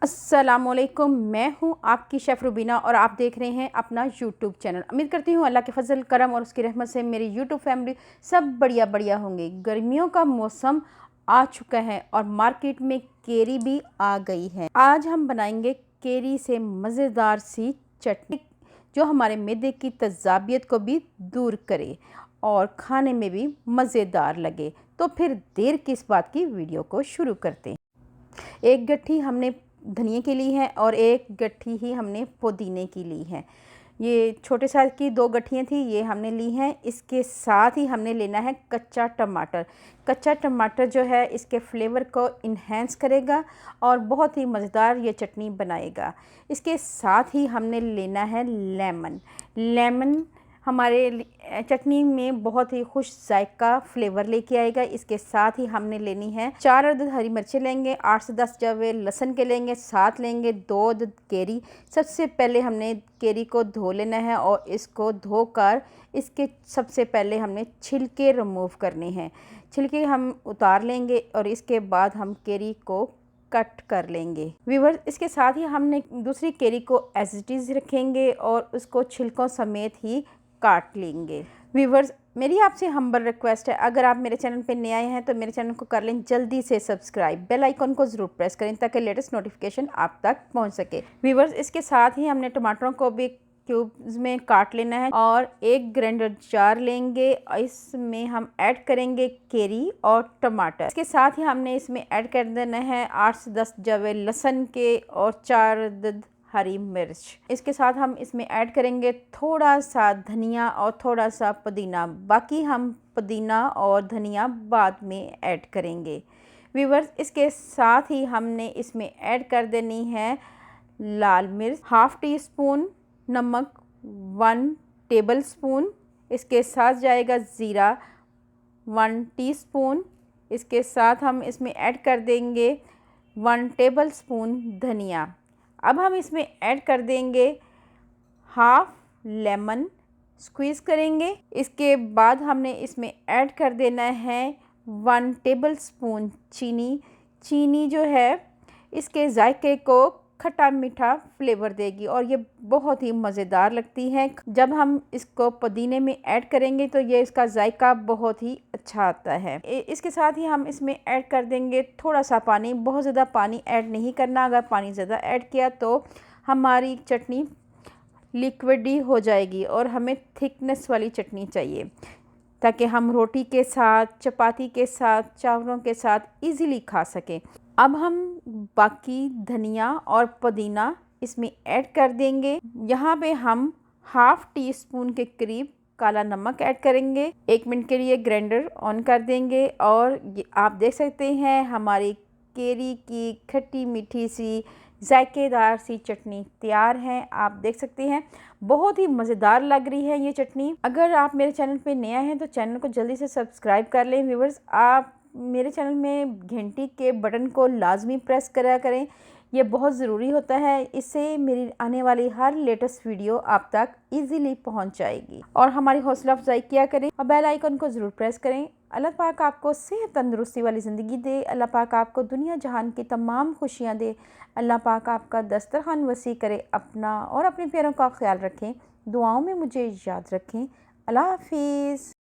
अस्सलामुअलैकुम, मैं हूं आपकी शेफ़ रुबीना और आप देख रहे हैं अपना यूट्यूब चैनल। उम्मीद करती हूं अल्लाह के फजल करम और उसकी रहमत से मेरी यूट्यूब फैमिली सब बढ़िया होंगे। गर्मियों का मौसम आ चुका है और मार्केट में केरी भी आ गई है। आज हम बनाएंगे केरी से मज़ेदार सी चटनी जो हमारे मैदे की तज़ाबियत को भी दूर करे और खाने में भी मज़ेदार लगे। तो फिर देर किस बात की, वीडियो को शुरू करते हैं। एक गट्ठी हमने धनिए की ली है और एक गट्ठी ही हमने पुदीने की ली है। ये छोटे साइज़ की 2 गट्ठियाँ थी, ये हमने ली हैं। इसके साथ ही हमने लेना है कच्चा टमाटर। कच्चा टमाटर जो है इसके फ्लेवर को इन्हेंस करेगा और बहुत ही मज़ेदार ये चटनी बनाएगा। इसके साथ ही हमने लेना है लेमन। लेमन हमारे चटनी में बहुत ही खुश जायका फ्लेवर लेके आएगा। इसके साथ ही हमने लेनी है 4 अदद हरी मिर्चें लेंगे, 8 से 10 जवे लहसुन के लेंगे, साथ लेंगे 2 अदद केरी। सबसे पहले हमने केरी को धो लेना है और इसको धोकर इसके सबसे पहले हमने छिलके रिमूव करने हैं। छिलके हम उतार लेंगे और इसके बाद हम केरी को कट कर लेंगे। व्यूअर्स, इसके साथ ही हमने दूसरी केरी को एज इट इज़ रखेंगे और उसको छिलकों समेत ही काट लेंगे। व्यूअर्स, मेरी आपसे हम्बल रिक्वेस्ट है, अगर आप मेरे चैनल पे नए आए हैं तो मेरे चैनल को कर लें जल्दी से सब्सक्राइब, बेल आइकन को ज़रूर प्रेस करें ताकि लेटेस्ट नोटिफिकेशन आप तक पहुंच सके। व्यूअर्स, इसके साथ ही हमने टमाटरों को भी क्यूब्स में काट लेना है और एक ग्राइंडर जार लेंगे। इसमें हम ऐड करेंगे केरी और टमाटर। इसके साथ ही हमने इसमें ऐड कर देना है 8 से 10 जवे लहसुन के और 4 अदद हरी मिर्च। इसके साथ हम इसमें ऐड करेंगे थोड़ा सा धनिया और थोड़ा सा पुदीना। बाकी हम पुदीना और धनिया बाद में ऐड करेंगे। व्यूअर्स, इसके साथ ही हमने इसमें ऐड कर देनी है लाल मिर्च, हाफ़ टी स्पून नमक, 1 टेबल स्पून। इसके साथ जाएगा ज़ीरा 1 टीस्पून। इसके साथ हम इसमें ऐड कर देंगे 1 टेबल स्पून धनिया। अब हम इसमें ऐड कर देंगे हाफ लेमन, स्क्वीज़ करेंगे। इसके बाद हमने इसमें ऐड कर देना है 1 टेबल स्पून चीनी। चीनी जो है इसके जायके को खट्टा मीठा फ्लेवर देगी और ये बहुत ही मज़ेदार लगती है। जब हम इसको पुदीने में ऐड करेंगे तो ये इसका जायका बहुत ही अच्छा आता है। इसके साथ ही हम इसमें ऐड कर देंगे थोड़ा सा पानी। बहुत ज़्यादा पानी ऐड नहीं करना, अगर पानी ज़्यादा ऐड किया तो हमारी चटनी लिक्विडी हो जाएगी और हमें थिकनेस वाली चटनी चाहिए ताकि हम रोटी के साथ, चपाती के साथ, चावलों के साथ इजीली खा सकें। अब हम बाकी धनिया और पुदीना इसमें ऐड कर देंगे। यहाँ पे हम हाफ़ टी स्पून के करीब काला नमक ऐड करेंगे। 1 मिनट के लिए ग्राइंडर ऑन कर देंगे और आप देख सकते हैं हमारी केरी की खट्टी मीठी सी जायकेदार सी चटनी तैयार है। आप देख सकते हैं बहुत ही मज़ेदार लग रही है ये चटनी। अगर आप मेरे चैनल पे नया हैं तो चैनल को जल्दी से सब्सक्राइब कर लें। व्यूअर्स, आप मेरे चैनल में घंटी के बटन को लाजमी प्रेस करा करें, ये बहुत ज़रूरी होता है। इससे मेरी आने वाली हर लेटेस्ट वीडियो आप तक इजीली पहुंच जाएगी। और हमारी हौसला अफजाई किया करें और बेल आइकन को ज़रूर प्रेस करें। अल्लाह पाक आपको सेहत तंदुरुस्ती वाली ज़िंदगी दे। अल्लाह पाक आपको दुनिया जहान की तमाम खुशियाँ दे। अल्लाह पाक आपका दस्तरखान वसी करे। अपना और अपने प्यारों का ख्याल रखें। दुआओं में मुझे याद रखें। अल्लाह हाफिज़।